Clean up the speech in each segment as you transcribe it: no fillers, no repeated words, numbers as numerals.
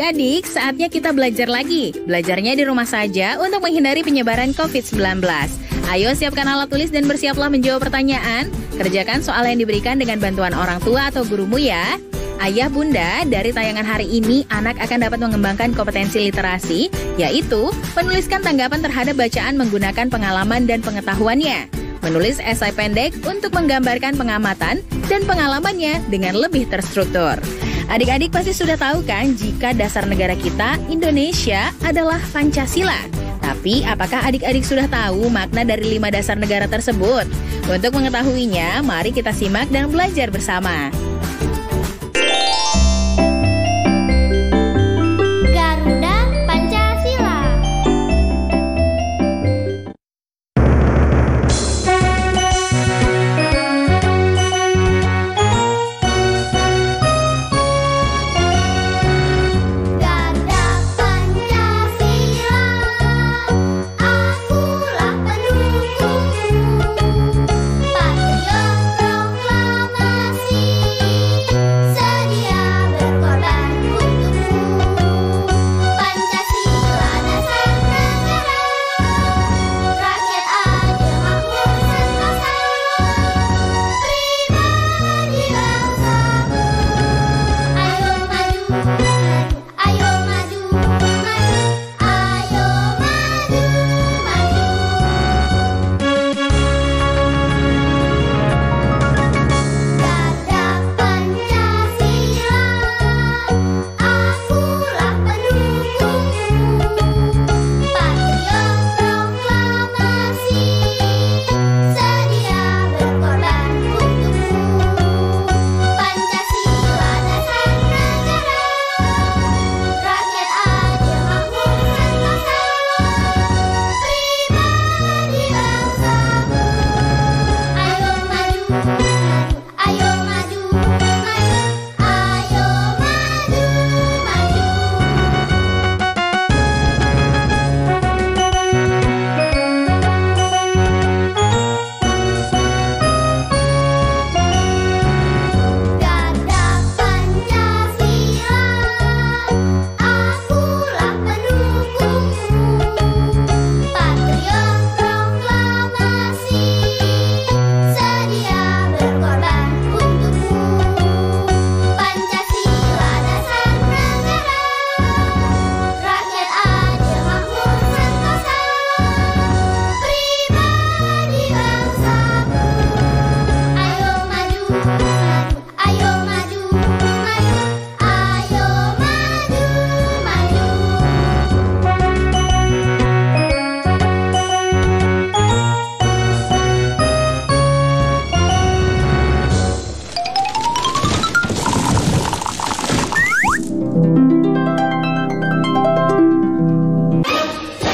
Adik-adik, saatnya kita belajar lagi. Belajarnya di rumah saja untuk menghindari penyebaran COVID-19. Ayo siapkan alat tulis dan bersiaplah menjawab pertanyaan. Kerjakan soal yang diberikan dengan bantuan orang tua atau gurumu ya. Ayah bunda, dari tayangan hari ini anak akan dapat mengembangkan kompetensi literasi, yaitu menuliskan tanggapan terhadap bacaan menggunakan pengalaman dan pengetahuannya. Menulis esai pendek untuk menggambarkan pengamatan dan pengalamannya dengan lebih terstruktur. Adik-adik pasti sudah tahu kan jika dasar negara kita, Indonesia, adalah Pancasila. Tapi apakah adik-adik sudah tahu makna dari 5 dasar negara tersebut? Untuk mengetahuinya, mari kita simak dan belajar bersama. Garuda Pancasila.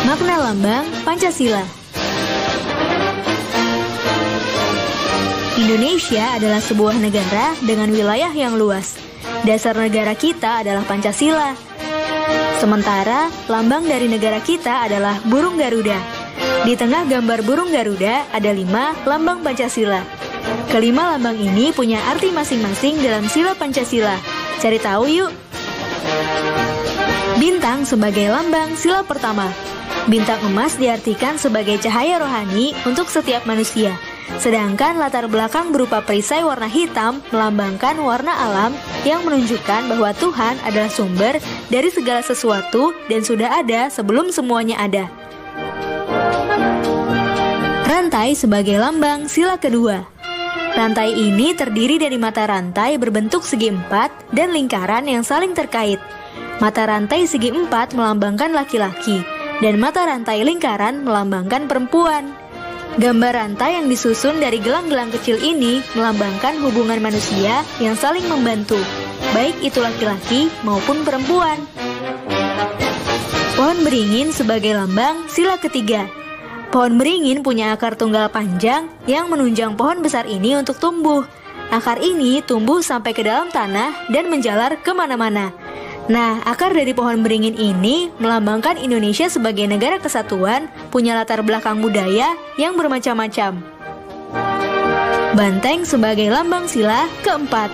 Makna lambang Pancasila. Indonesia adalah sebuah negara dengan wilayah yang luas. Dasar negara kita adalah Pancasila. Sementara, lambang dari negara kita adalah burung Garuda. Di tengah gambar burung Garuda ada 5 lambang Pancasila. Kelima lambang ini punya arti masing-masing dalam sila Pancasila. Cari tahu yuk. Bintang sebagai lambang sila pertama. Bintang emas diartikan sebagai cahaya rohani untuk setiap manusia. Sedangkan latar belakang berupa perisai warna hitam melambangkan warna alam yang menunjukkan bahwa Tuhan adalah sumber dari segala sesuatu dan sudah ada sebelum semuanya ada. Rantai sebagai lambang sila kedua. Rantai ini terdiri dari mata rantai berbentuk segi 4 dan lingkaran yang saling terkait. Mata rantai segi 4 melambangkan laki-laki, dan mata rantai lingkaran melambangkan perempuan. Gambar rantai yang disusun dari gelang-gelang kecil ini melambangkan hubungan manusia yang saling membantu, baik itu laki-laki maupun perempuan. Pohon beringin sebagai lambang sila ketiga. Pohon beringin punya akar tunggal panjang yang menunjang pohon besar ini untuk tumbuh. Akar ini tumbuh sampai ke dalam tanah dan menjalar kemana-mana. Nah, akar dari pohon beringin ini melambangkan Indonesia sebagai negara kesatuan, punya latar belakang budaya yang bermacam-macam. Banteng sebagai lambang sila keempat.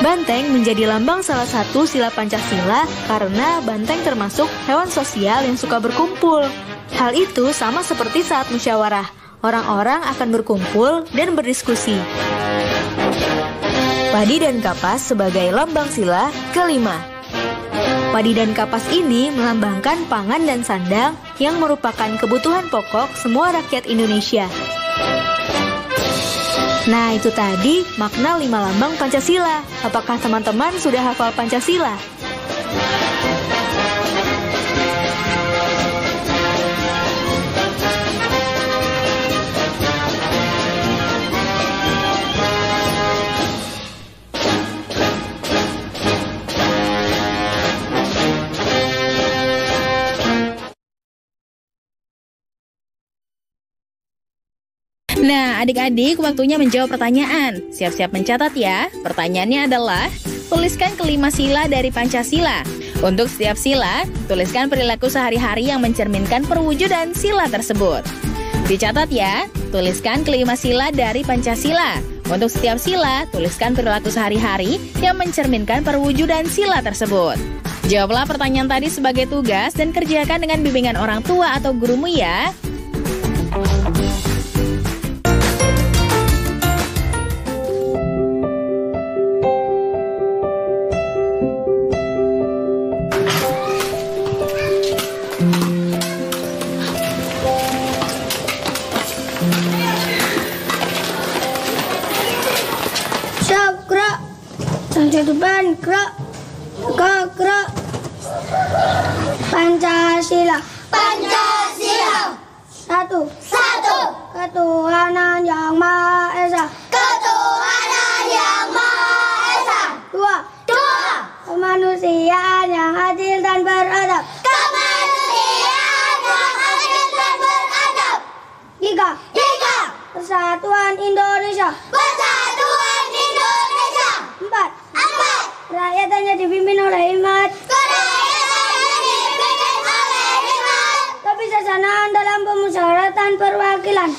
Banteng menjadi lambang salah satu sila Pancasila karena banteng termasuk hewan sosial yang suka berkumpul. Hal itu sama seperti saat musyawarah. Orang-orang akan berkumpul dan berdiskusi. Padi dan kapas sebagai lambang sila kelima. Padi dan kapas ini melambangkan pangan dan sandang yang merupakan kebutuhan pokok semua rakyat Indonesia. Nah, itu tadi makna 5 lambang Pancasila. Apakah teman-teman sudah hafal Pancasila? Nah, adik-adik, waktunya menjawab pertanyaan. Siap-siap mencatat ya. Pertanyaannya adalah, tuliskan kelima sila dari Pancasila. Untuk setiap sila, tuliskan perilaku sehari-hari yang mencerminkan perwujudan sila tersebut. Dicatat ya, tuliskan kelima sila dari Pancasila. Untuk setiap sila, tuliskan perilaku sehari-hari yang mencerminkan perwujudan sila tersebut. Jawablah pertanyaan tadi sebagai tugas dan kerjakan dengan bimbingan orang tua atau gurumu ya. Depan gerak, gerak. Pancasila. Pancasila. Satu. Ketuhanan yang Maha Esa. Ketuhanan yang Maha Esa. Dua. Kemanusiaan yang adil dan beradab. Kemanusiaan yang adil dan beradab. Tiga. Persatuan Indonesia. Persatuan Indonesia. Empat. Rakyat hanya dipimpin oleh hikmat. Kebijaksanaan dalam pemusyawaratan perwakilan.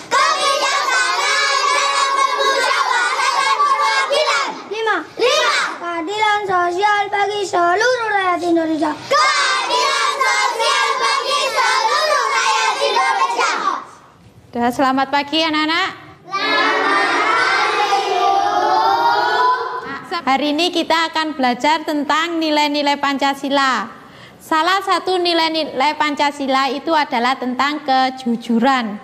Lima. Keadilan sosial bagi seluruh rakyat Indonesia. Keadilan sosial bagi seluruh rakyat Indonesia. Selamat pagi anak-anak. Hari ini kita akan belajar tentang nilai-nilai Pancasila. Salah satu nilai-nilai Pancasila itu adalah tentang kejujuran.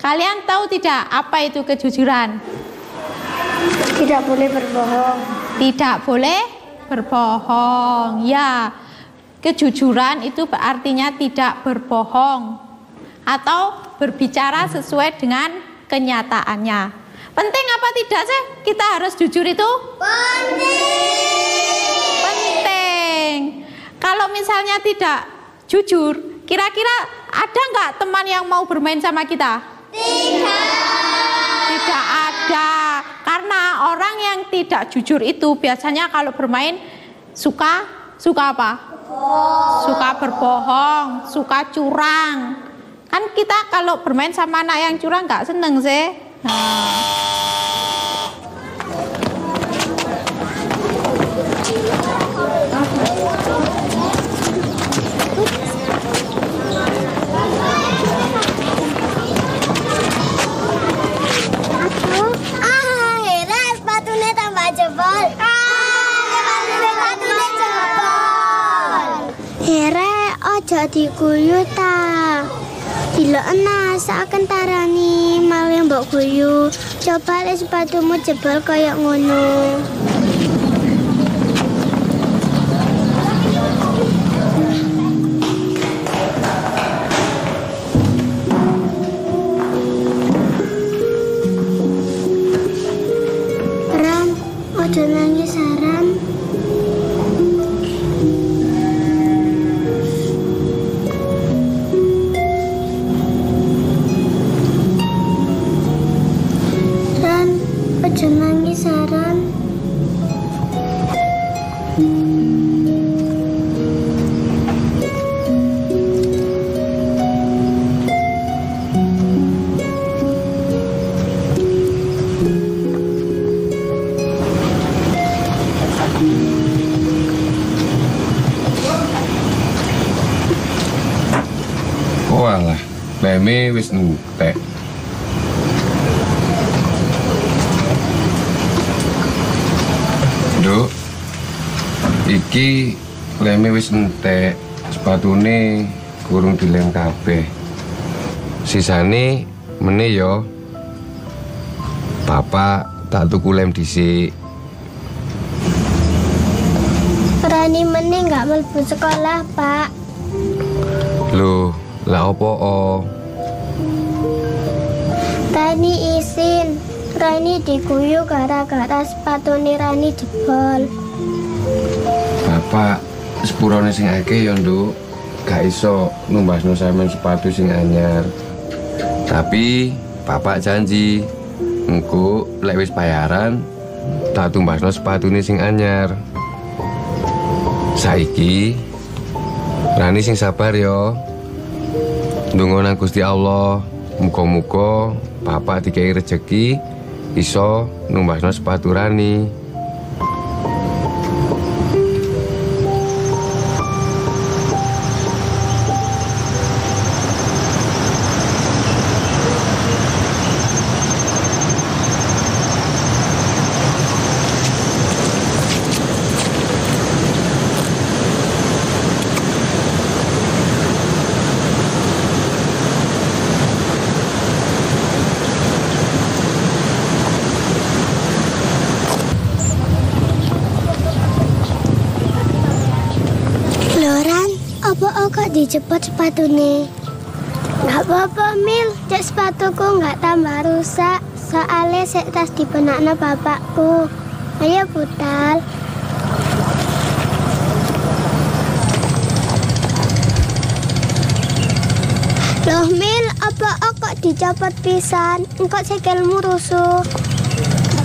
Kalian tahu tidak apa itu kejujuran? Tidak boleh berbohong. Tidak boleh berbohong. Ya, kejujuran itu artinya tidak berbohong atau berbicara sesuai dengan kenyataannya. Penting apa tidak sih kita harus jujur itu? Penting. Kalau misalnya tidak jujur, kira-kira ada nggak teman yang mau bermain sama kita? Tidak ada. Karena orang yang tidak jujur itu biasanya kalau bermain suka apa? Suka berbohong, suka curang. Kan kita kalau bermain sama anak yang curang nggak seneng sih. Akhirnya sepatunya tambah jebol. Sepatunya jebol. Here ojo diguyu ta. Bila enak seakan tarani mau yang mbok guyu. Coba le sepatumu jebol kayak ngono. Ram, ojo nangis Ram. Ojo nangis Ran. kleme wis entek. Nduk, iki kleme wis entek, sepatune kurung dilem kabeh. Sisane meneh yo. Bapak tak tuku lem dhisik. Rani meneh nggak mlebu sekolah, Pak. Loh, lah opo? Rani izin. Rani diguyu gara-gara sepatune Rani jebol. Bapak sepurone sing akeh ya, Nduk. Gak iso numbasno sampean sepatu sing anyar. Tapi Bapak janji engko lek wis bayaran tak tumbasno sepatune sing anyar. Saiki Rani sing sabar yo. Ndonga nang Gusti Allah, muga-muga Bapak dikai rejeki iso numbasno sepatu Rani. Kok dijepot sepatune? Nggak apa-apa, Mil. Cek sepatuku nggak tambah rusak. Soalnya sek tas dipenakna bapakku. Ayo, budal. Loh, Mil, apa kok dicopot pisan? Engkau sikilmu rusuh.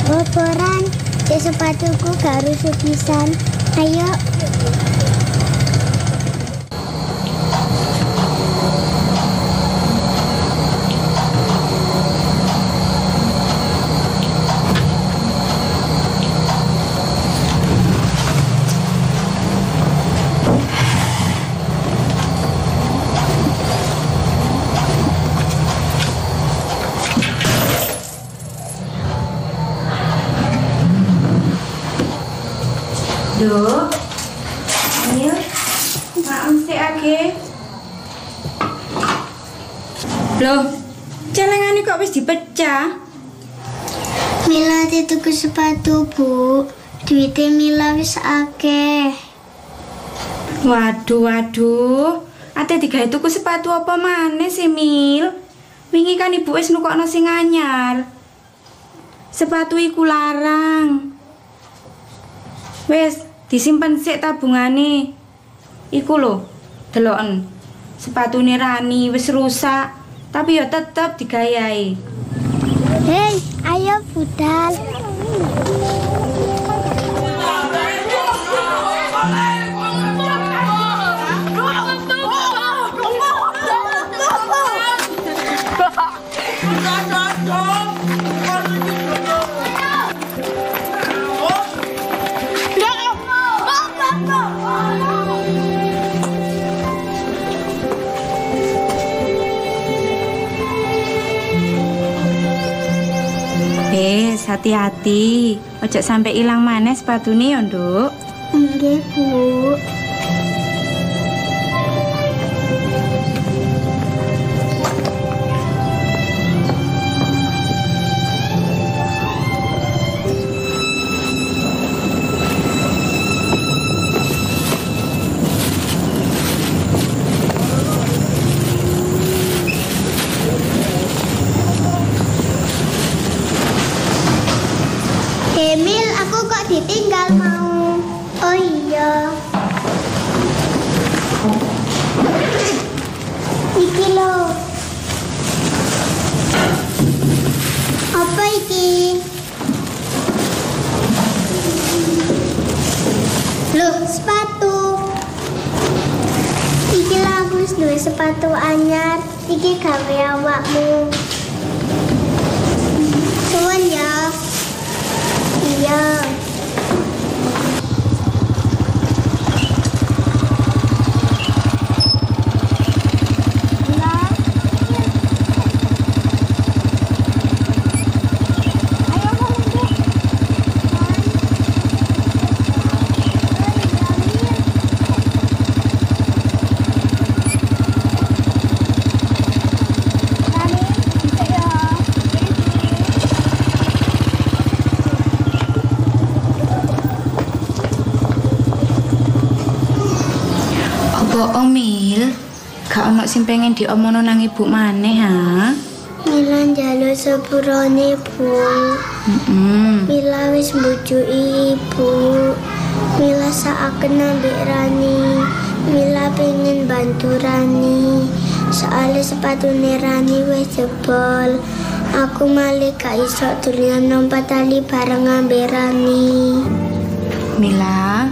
Boboran, cek sepatuku gak rusuh pisan. Ayo. Duh, Mil, mak mesti ake. Loh, celengane kok wis dipecah? Mila tuku sepatu, Bu. Duitnya Mila wis akeh. Waduh. Ate digawe tuku sepatu apa maneh sih, Mil? Wingi kan ibu wis nukokno sing anyar. Sepatu iku larang. Wes, disimpen sik tabungane. Iku lho, deloken. Sepatune Rani wis rusak, tapi ya tetep digayahi. Hei, ayo budal. Hati-hati, ojo sampai ilang maneh sepatune ya, Nduk. Nggih, Bu. Emil, aku kok ditinggal mau? Oh iya. Iki lo. Apa iki? Loh, sepatu. Iki lah aku wis duwe sepatu anyar. Iki gawe awakmu. Suwun ya. Iya. ono sing pengen diomongno nang ibu maneh ha? Mila njaluk sepurane, Bu. Mila wis mbujuki Ibu. Mila saaken ambek Rani. Mila pengen bantu Rani. Soale sepatune Rani wis jebol. Aku malah gak iso dolan lompat tali bareng ambek Rani. Mila,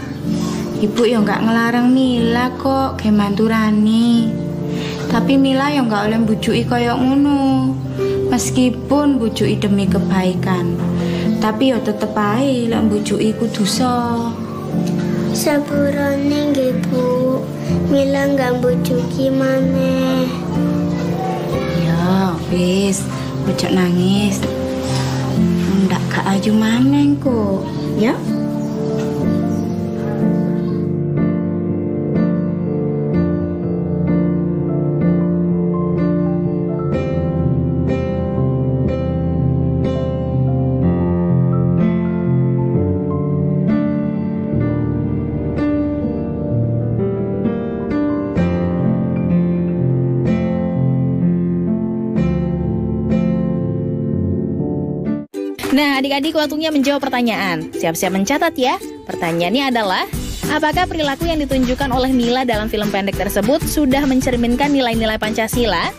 ibu ya nggak ngelarang Mila kok ge bantu Rani. Tapi Mila ya nggak oleh bujuki koyo ngono. Meskipun bujuki demi kebaikan, tapi ya tetep ae lek bujuki ku dosa. Sepurane nggih, Bu. Mila nggak bujuki maneh. Ya, wis, ojo nangis. Ndak gak ayu maneh kok, ya. Nah, adik-adik waktunya menjawab pertanyaan. Siap-siap mencatat ya. Pertanyaannya adalah, apakah perilaku yang ditunjukkan oleh Mila dalam film pendek tersebut sudah mencerminkan nilai-nilai Pancasila?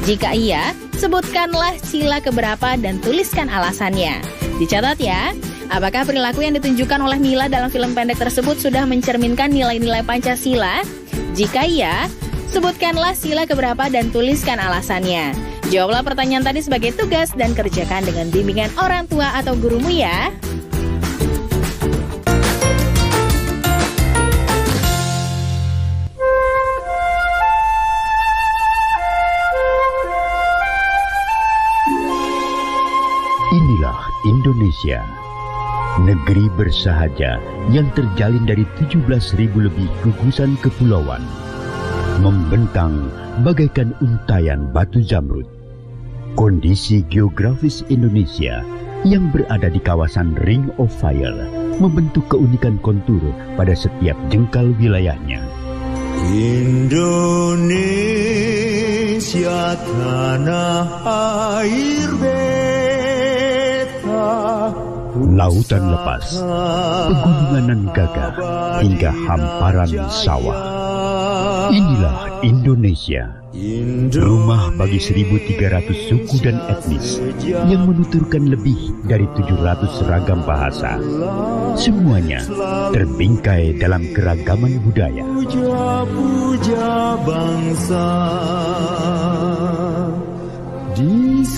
Jika iya, sebutkanlah sila keberapa dan tuliskan alasannya. Dicatat ya. Apakah perilaku yang ditunjukkan oleh Mila dalam film pendek tersebut sudah mencerminkan nilai-nilai Pancasila? Jika iya, sebutkanlah sila keberapa dan tuliskan alasannya. Jawablah pertanyaan tadi sebagai tugas dan kerjakan dengan bimbingan orang tua atau gurumu ya. Inilah Indonesia, negeri bersahaja yang terjalin dari 17.000 lebih gugusan kepulauan, membentang bagaikan untayan batu zamrud. Kondisi geografis Indonesia yang berada di kawasan Ring of Fire membentuk keunikan kontur pada setiap jengkal wilayahnya. Indonesia tanah air beta, lautan lepas, pegunungan nan gagah hingga hamparan sawah. Inilah Indonesia, rumah bagi 1.300 suku dan etnis yang menuturkan lebih dari 700 ragam bahasa. Semuanya terbingkai dalam keragaman budaya. puja bangsa.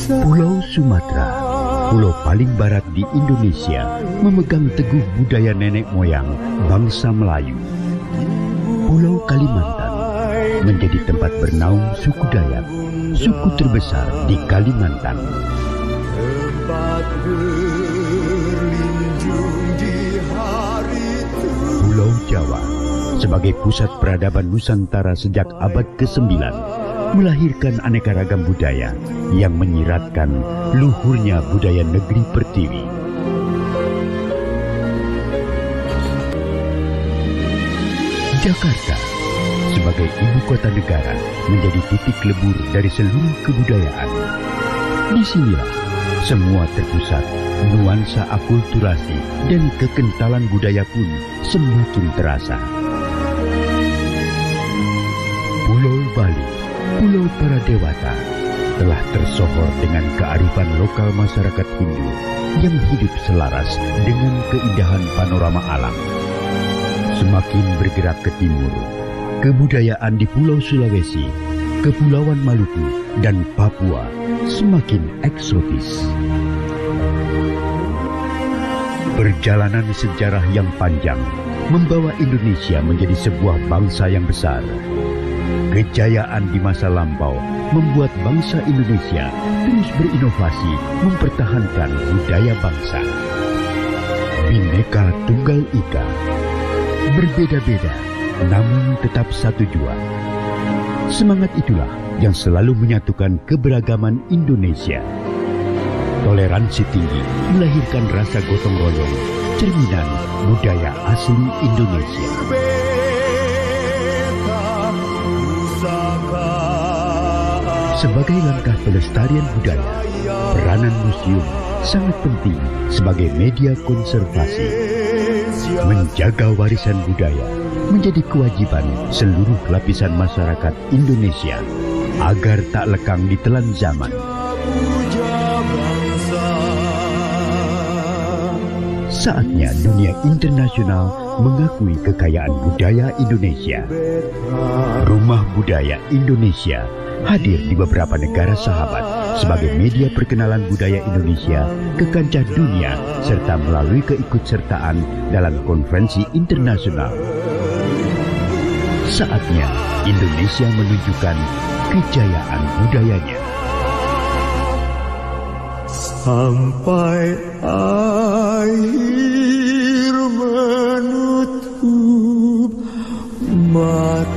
Pulau Sumatera, pulau paling barat di Indonesia, memegang teguh budaya nenek moyang bangsa Melayu. Pulau Kalimantan menjadi tempat bernaung suku Dayak, suku terbesar di Kalimantan. Pulau Jawa sebagai pusat peradaban Nusantara sejak abad ke-9 melahirkan aneka ragam budaya yang menyiratkan luhurnya budaya negeri Pertiwi. Jakarta sebagai ibu kota negara menjadi titik lebur dari seluruh kebudayaan. Disinilah semua terpusat, nuansa akulturasi dan kekentalan budaya pun semakin terasa. Pulau Bali, pulau para dewata, telah tersohor dengan kearifan lokal masyarakat Hindu yang hidup selaras dengan keindahan panorama alam. Semakin bergerak ke timur, kebudayaan di Pulau Sulawesi, Kepulauan Maluku, dan Papua semakin eksotis. Perjalanan sejarah yang panjang membawa Indonesia menjadi sebuah bangsa yang besar. Kejayaan di masa lampau membuat bangsa Indonesia terus berinovasi mempertahankan budaya bangsa. Bhinneka Tunggal Ika, berbeda-beda namun tetap satu jua. Semangat itulah yang selalu menyatukan keberagaman Indonesia. Toleransi tinggi melahirkan rasa gotong royong, cerminan budaya asli Indonesia. Sebagai langkah pelestarian budaya, peranan museum sangat penting sebagai media konservasi. Menjaga warisan budaya menjadi kewajiban seluruh lapisan masyarakat Indonesia agar tak lekang ditelan zaman. Saatnya dunia internasional mengakui kekayaan budaya Indonesia. Rumah Budaya Indonesia hadir di beberapa negara sahabat sebagai media perkenalan budaya Indonesia ke kancah dunia serta melalui keikutsertaan dalam konferensi internasional. Saatnya Indonesia menunjukkan kejayaan budayanya. Sampai akhir menutup mata.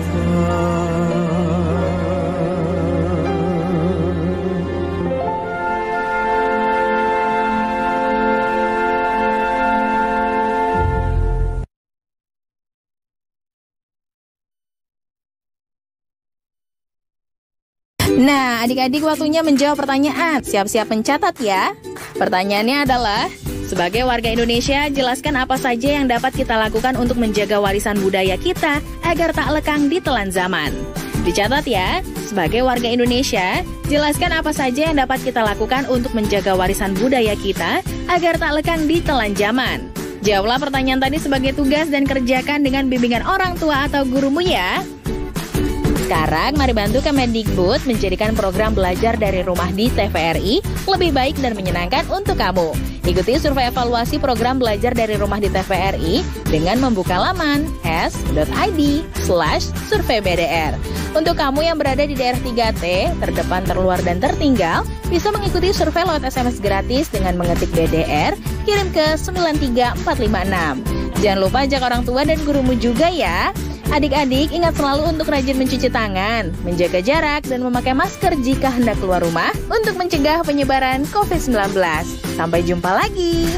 Nah, adik-adik waktunya menjawab pertanyaan. Siap-siap mencatat ya. Pertanyaannya adalah, sebagai warga Indonesia, jelaskan apa saja yang dapat kita lakukan untuk menjaga warisan budaya kita agar tak lekang ditelan zaman. Dicatat ya, sebagai warga Indonesia, jelaskan apa saja yang dapat kita lakukan untuk menjaga warisan budaya kita agar tak lekang ditelan zaman. Jawablah pertanyaan tadi sebagai tugas dan kerjakan dengan bimbingan orang tua atau gurumu ya. Sekarang mari bantu Kemendikbud menjadikan program belajar dari rumah di TVRI lebih baik dan menyenangkan untuk kamu. Ikuti survei evaluasi program belajar dari rumah di TVRI dengan membuka laman s.id/surveybdr. Untuk kamu yang berada di daerah 3T, terdepan, terluar, dan tertinggal, bisa mengikuti survei lewat SMS gratis dengan mengetik BDR, kirim ke 93456. Jangan lupa ajak orang tua dan gurumu juga ya. Adik-adik, ingat selalu untuk rajin mencuci tangan, menjaga jarak, dan memakai masker jika hendak keluar rumah untuk mencegah penyebaran COVID-19. Sampai jumpa lagi.